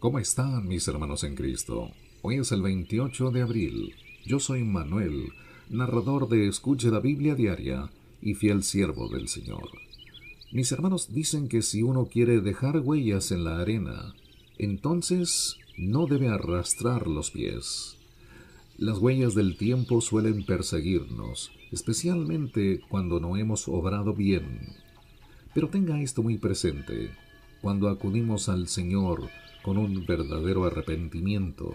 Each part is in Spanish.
¿Cómo están mis hermanos en Cristo? Hoy es el 28 de abril. Yo soy Manuel, narrador de Escuche la Biblia Diaria y fiel siervo del Señor. Mis hermanos dicen que si uno quiere dejar huellas en la arena, entonces no debe arrastrar los pies. Las huellas del tiempo suelen perseguirnos, especialmente cuando no hemos obrado bien. Pero tenga esto muy presente. Cuando acudimos al Señor con un verdadero arrepentimiento,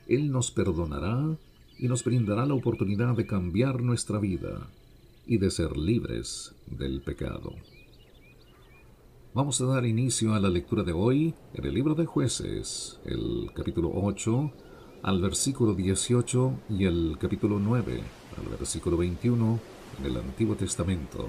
Él nos perdonará y nos brindará la oportunidad de cambiar nuestra vida y de ser libres del pecado. Vamos a dar inicio a la lectura de hoy en el libro de Jueces, el capítulo 8 al versículo 18 y el capítulo 9 al versículo 21 en el Antiguo Testamento.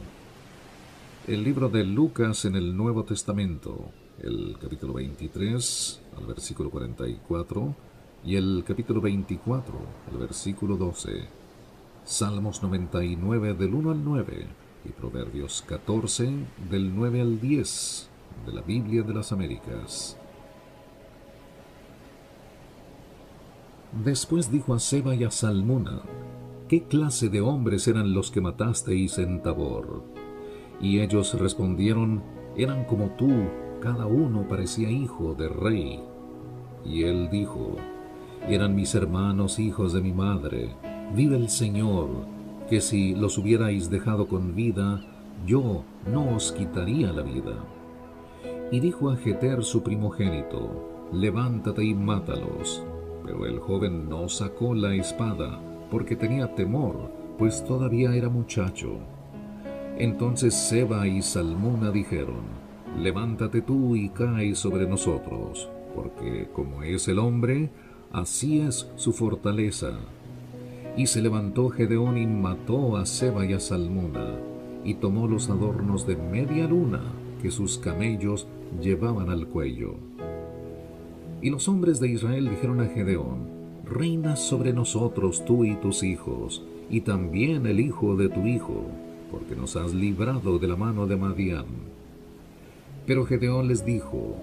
El libro de Lucas en el Nuevo Testamento, el capítulo 23 al versículo 44 y el capítulo 24 al versículo 12. Salmos 99 del 1 al 9 y Proverbios 14 del 9 al 10 de la Biblia de las Américas. Después dijo a Seba y a Salmuna: ¿Qué clase de hombres eran los que matasteis en Tabor? Y ellos respondieron: eran como tú, cada uno parecía hijo de rey. Y él dijo: eran mis hermanos, hijos de mi madre. Vive el Señor, que si los hubierais dejado con vida, yo no os quitaría la vida. Y dijo a Jeter su primogénito: levántate y mátalos. Pero el joven no sacó la espada, porque tenía temor, pues todavía era muchacho. Entonces Seba y Salmuna dijeron: levántate tú y cae sobre nosotros, porque como es el hombre, así es su fortaleza. Y se levantó Gedeón y mató a Seba y a Salmuna, y tomó los adornos de media luna que sus camellos llevaban al cuello. Y los hombres de Israel dijeron a Gedeón: reina sobre nosotros tú y tus hijos, y también el hijo de tu hijo, porque nos has librado de la mano de Madián. Pero Gedeón les dijo: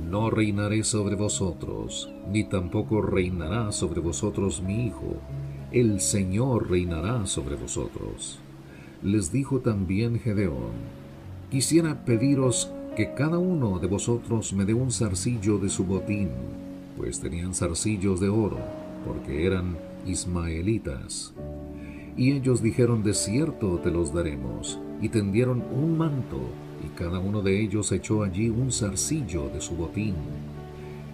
no reinaré sobre vosotros, ni tampoco reinará sobre vosotros mi hijo. El Señor reinará sobre vosotros. Les dijo también Gedeón: quisiera pediros que cada uno de vosotros me dé un zarcillo de su botín, pues tenían zarcillos de oro, porque eran ismaelitas. Y ellos dijeron: de cierto te los daremos. Y tendieron un manto, y cada uno de ellos echó allí un zarcillo de su botín.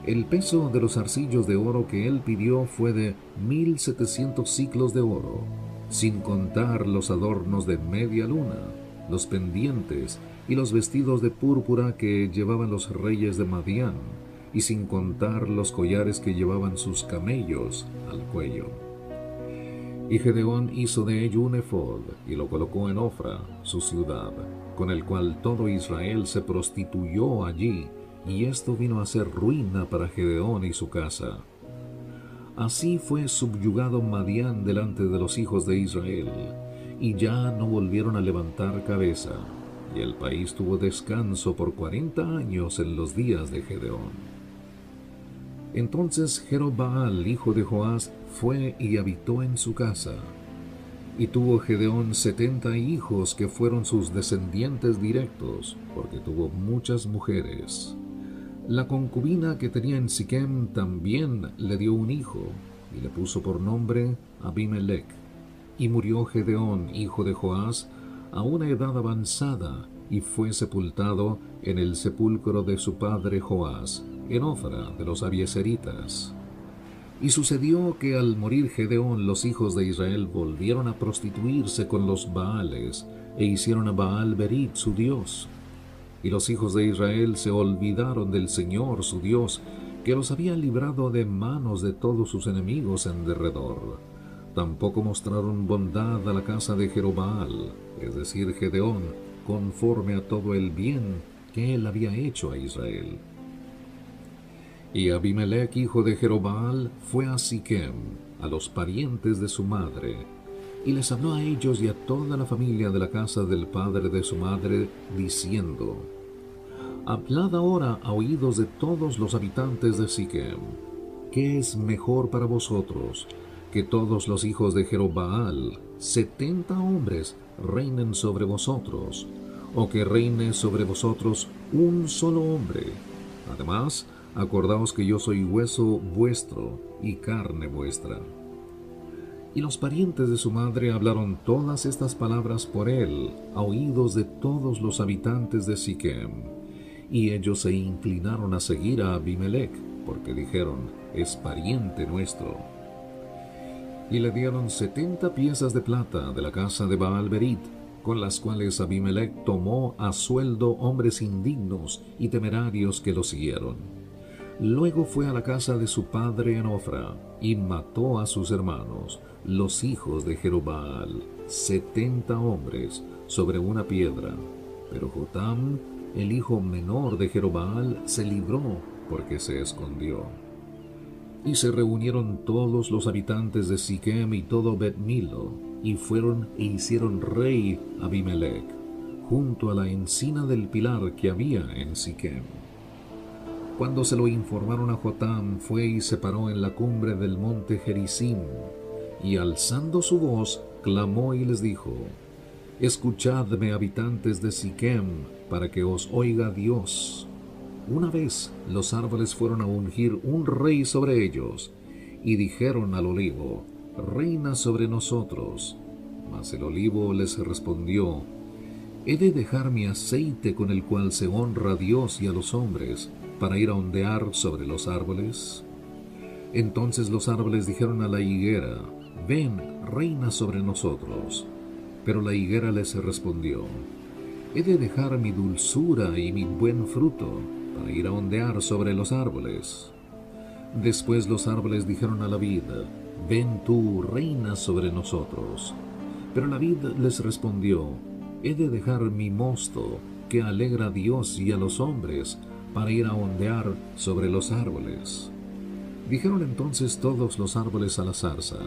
El peso de los zarcillos de oro que él pidió fue de 1700 siclos de oro, sin contar los adornos de media luna, los pendientes y los vestidos de púrpura que llevaban los reyes de Madián, y sin contar los collares que llevaban sus camellos al cuello. Y Gedeón hizo de ello un efod, y lo colocó en Ofra, su ciudad, con el cual todo Israel se prostituyó allí, y esto vino a ser ruina para Gedeón y su casa. Así fue subyugado Madián delante de los hijos de Israel, y ya no volvieron a levantar cabeza, y el país tuvo descanso por 40 años en los días de Gedeón. Entonces Jerobbaal, hijo de Joás, fue y habitó en su casa. Y tuvo Gedeón 70 hijos que fueron sus descendientes directos, porque tuvo muchas mujeres. La concubina que tenía en Siquem también le dio un hijo, y le puso por nombre Abimelech. Y murió Gedeón, hijo de Joás, a una edad avanzada, y fue sepultado en el sepulcro de su padre Joás, en Ofra de los Abieseritas. Y sucedió que al morir Gedeón, los hijos de Israel volvieron a prostituirse con los Baales, e hicieron a Baal Berit su dios. Y los hijos de Israel se olvidaron del Señor su Dios, que los había librado de manos de todos sus enemigos en derredor. Tampoco mostraron bondad a la casa de Jerobbaal, es decir, Gedeón, conforme a todo el bien que él había hecho a Israel. Y Abimelech, hijo de Jerobbaal, fue a Siquem, a los parientes de su madre, y les habló a ellos y a toda la familia de la casa del padre de su madre, diciendo: Hablad ahora a oídos de todos los habitantes de Siquem. ¿Qué es mejor para vosotros? Que todos los hijos de Jerobbaal, 70 hombres, reinen sobre vosotros, o que reine sobre vosotros un solo hombre. Además, acordaos que yo soy hueso vuestro y carne vuestra. Y los parientes de su madre hablaron todas estas palabras por él, a oídos de todos los habitantes de Siquem. Y ellos se inclinaron a seguir a Abimelech, porque dijeron, es pariente nuestro. Y le dieron 70 piezas de plata de la casa de Baal-Berit, con las cuales Abimelech tomó a sueldo hombres indignos y temerarios que lo siguieron. Luego fue a la casa de su padre en Ofra, y mató a sus hermanos, los hijos de Jerobbaal, 70 hombres, sobre una piedra. Pero Jotam, el hijo menor de Jerobbaal, se libró, porque se escondió. Y se reunieron todos los habitantes de Siquem y todo Bet-Milo, y fueron e hicieron rey a Abimelech, junto a la encina del pilar que había en Siquem. Cuando se lo informaron a Jotam, fue y se paró en la cumbre del monte Gerizim, y alzando su voz, clamó y les dijo, escuchadme, habitantes de Siquem, para que os oiga Dios. Una vez los árboles fueron a ungir un rey sobre ellos, y dijeron al olivo, reina sobre nosotros. Mas el olivo les respondió, ¿he de dejar mi aceite con el cual se honra a Dios y a los hombres, para ir a ondear sobre los árboles? Entonces los árboles dijeron a la higuera, ven, reina sobre nosotros. Pero la higuera les respondió, ¿he de dejar mi dulzura y mi buen fruto, para ir a ondear sobre los árboles? Después los árboles dijeron a la vid, ven tú, reina sobre nosotros. Pero la vid les respondió, he de dejar mi mosto, que alegra a Dios y a los hombres, para ir a ondear sobre los árboles. Dijeron entonces todos los árboles a la zarza,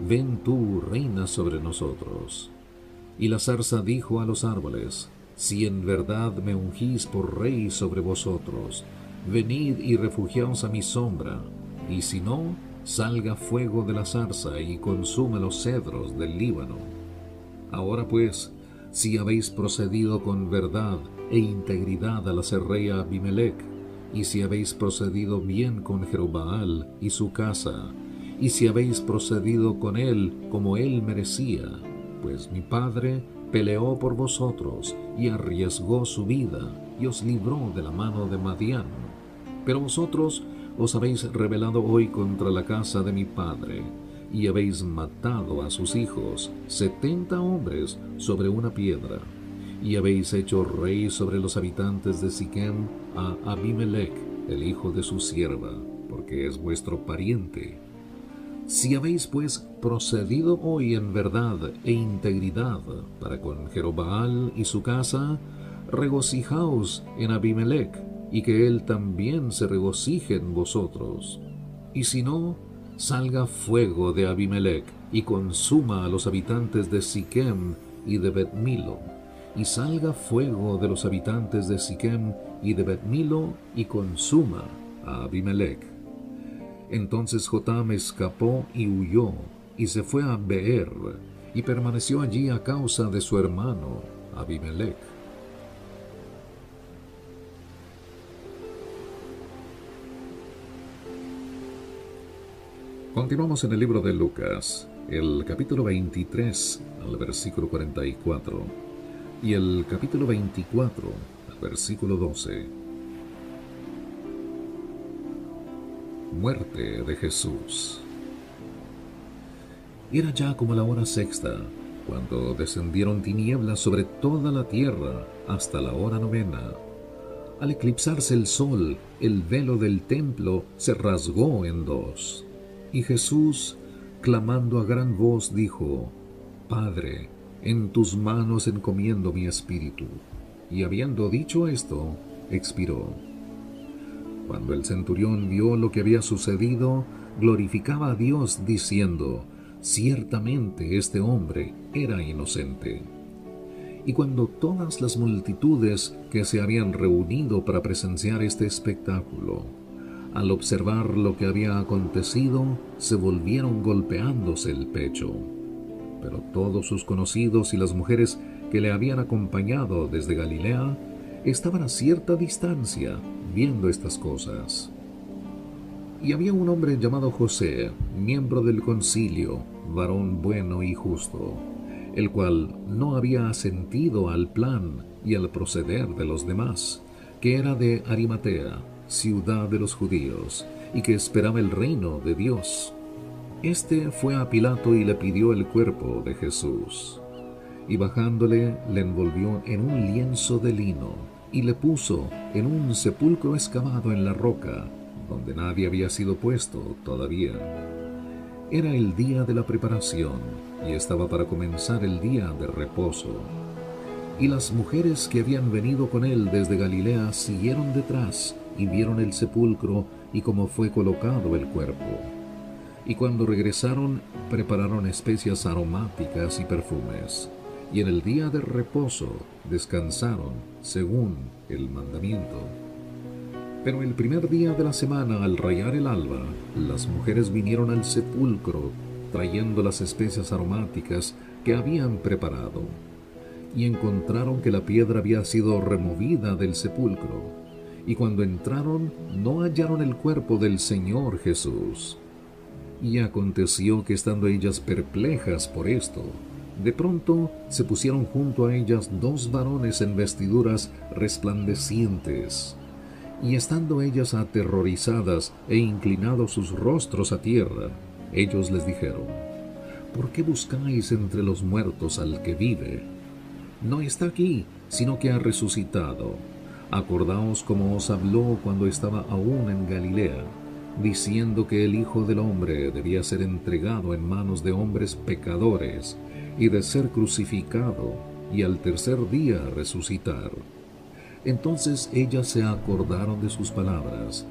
ven tú, reina sobre nosotros. Y la zarza dijo a los árboles, si en verdad me ungís por rey sobre vosotros, venid y refugiaos a mi sombra, y si no, salga fuego de la zarza y consuma los cedros del Líbano. Ahora pues, si habéis procedido con verdad e integridad al hacer rey a Abimelech, y si habéis procedido bien con Jerobbaal y su casa, y si habéis procedido con él como él merecía, pues mi padre peleó por vosotros y arriesgó su vida y os libró de la mano de Madián. Pero vosotros os habéis rebelado hoy contra la casa de mi padre, y habéis matado a sus hijos, 70 hombres, sobre una piedra, y habéis hecho rey sobre los habitantes de Siquem a Abimelech, el hijo de su sierva, porque es vuestro pariente. Si habéis pues procedido hoy en verdad e integridad para con Jerobbaal y su casa, regocijaos en Abimelech, y que él también se regocije en vosotros. Y si no, salga fuego de Abimelech y consuma a los habitantes de Siquem y de Bet-Milo, y salga fuego de los habitantes de Siquem y de Bet-Milo y consuma a Abimelech. Entonces Jotam escapó y huyó, y se fue a Beer, y permaneció allí a causa de su hermano Abimelech. Continuamos en el libro de Lucas, el capítulo 23 al versículo 44 y el capítulo 24 al versículo 12. Muerte de Jesús. Era ya como la hora sexta, cuando descendieron tinieblas sobre toda la tierra hasta la hora novena. Al eclipsarse el sol, el velo del templo se rasgó en dos. Y Jesús, clamando a gran voz, dijo, Padre, en tus manos encomiendo mi espíritu. Y habiendo dicho esto, expiró. Cuando el centurión vio lo que había sucedido, glorificaba a Dios, diciendo, ciertamente este hombre era inocente. Y cuando todas las multitudes que se habían reunido para presenciar este espectáculo, al observar lo que había acontecido, se volvieron golpeándose el pecho. Pero todos sus conocidos y las mujeres que le habían acompañado desde Galilea estaban a cierta distancia viendo estas cosas. Y había un hombre llamado José, miembro del concilio, varón bueno y justo, el cual no había asentido al plan y al proceder de los demás, que era de Arimatea, ciudad de los judíos, y que esperaba el reino de Dios. Este fue a Pilato y le pidió el cuerpo de Jesús. Y bajándole, le envolvió en un lienzo de lino, y le puso en un sepulcro excavado en la roca, donde nadie había sido puesto todavía. Era el día de la preparación, y estaba para comenzar el día de reposo. Y las mujeres que habían venido con él desde Galilea siguieron detrás, y vieron el sepulcro y cómo fue colocado el cuerpo. Y cuando regresaron, prepararon especias aromáticas y perfumes. Y en el día de reposo descansaron según el mandamiento. Pero el primer día de la semana, al rayar el alba, las mujeres vinieron al sepulcro, trayendo las especias aromáticas que habían preparado. Y encontraron que la piedra había sido removida del sepulcro. Y cuando entraron, no hallaron el cuerpo del Señor Jesús. Y aconteció que estando ellas perplejas por esto, de pronto se pusieron junto a ellas dos varones en vestiduras resplandecientes. Y estando ellas aterrorizadas e inclinados sus rostros a tierra, ellos les dijeron: ¿Por qué buscáis entre los muertos al que vive? No está aquí, sino que ha resucitado. Acordaos cómo os habló cuando estaba aún en Galilea, diciendo que el Hijo del Hombre debía ser entregado en manos de hombres pecadores, y de ser crucificado, y al tercer día resucitar. Entonces ellas se acordaron de sus palabras,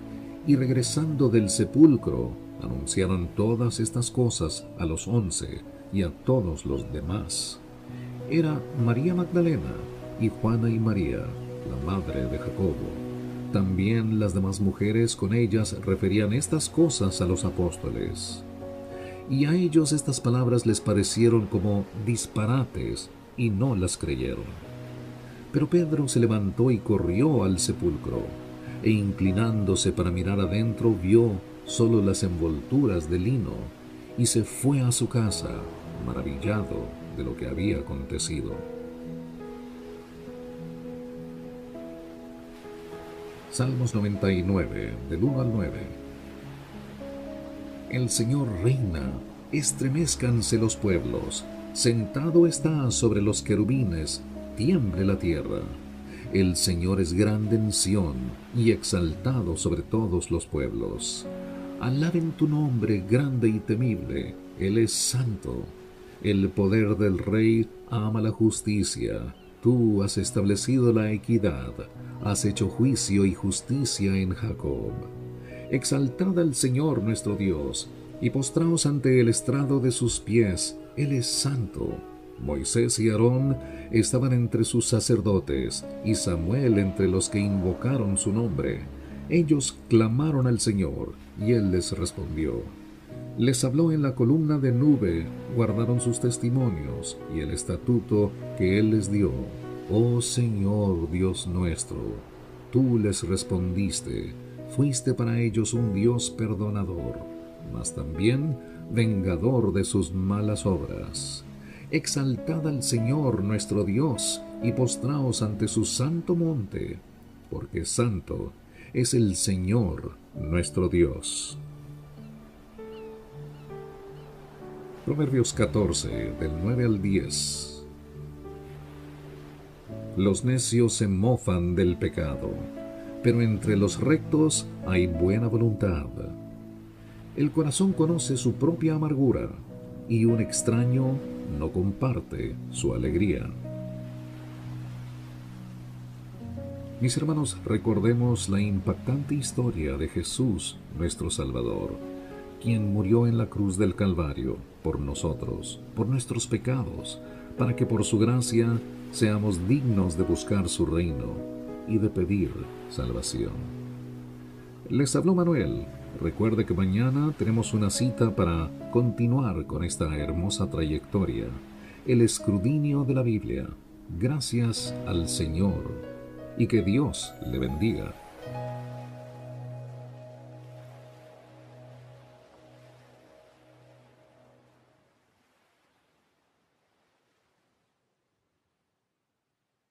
y regresando del sepulcro, anunciaron todas estas cosas a los 11 y a todos los demás. Era María Magdalena, y Juana y María, la madre de Jacobo. También las demás mujeres con ellas referían estas cosas a los apóstoles. Y a ellos estas palabras les parecieron como disparates, y no las creyeron. Pero Pedro se levantó y corrió al sepulcro, e inclinándose para mirar adentro, vio solo las envolturas de lino, y se fue a su casa, maravillado de lo que había acontecido. Salmos 99, del 1 al 9. El Señor reina, estremézcanse los pueblos, sentado está sobre los querubines, tiemble la tierra. El Señor es grande en Sión y exaltado sobre todos los pueblos. Alaben tu nombre grande y temible, Él es santo. El poder del Rey ama la justicia. Tú has establecido la equidad, has hecho juicio y justicia en Jacob. Exaltad al Señor nuestro Dios, y postraos ante el estrado de sus pies, Él es santo. Moisés y Aarón estaban entre sus sacerdotes, y Samuel entre los que invocaron su nombre. Ellos clamaron al Señor, y Él les respondió. Les habló en la columna de nube, guardaron sus testimonios y el estatuto que Él les dio. Oh Señor Dios nuestro, tú les respondiste, fuiste para ellos un Dios perdonador, mas también vengador de sus malas obras. Exaltad al Señor nuestro Dios y postraos ante su santo monte, porque santo es el Señor nuestro Dios. Proverbios 14, del 9 al 10. Los necios se mofan del pecado, pero entre los rectos hay buena voluntad. El corazón conoce su propia amargura, y un extraño no comparte su alegría. Mis hermanos, recordemos la impactante historia de Jesús, nuestro Salvador, quien murió en la cruz del Calvario por nosotros, por nuestros pecados, para que por su gracia seamos dignos de buscar su reino y de pedir salvación. Les habló Manuel. Recuerde que mañana tenemos una cita para continuar con esta hermosa trayectoria, el escrutinio de la Biblia. Gracias al Señor y que Dios le bendiga.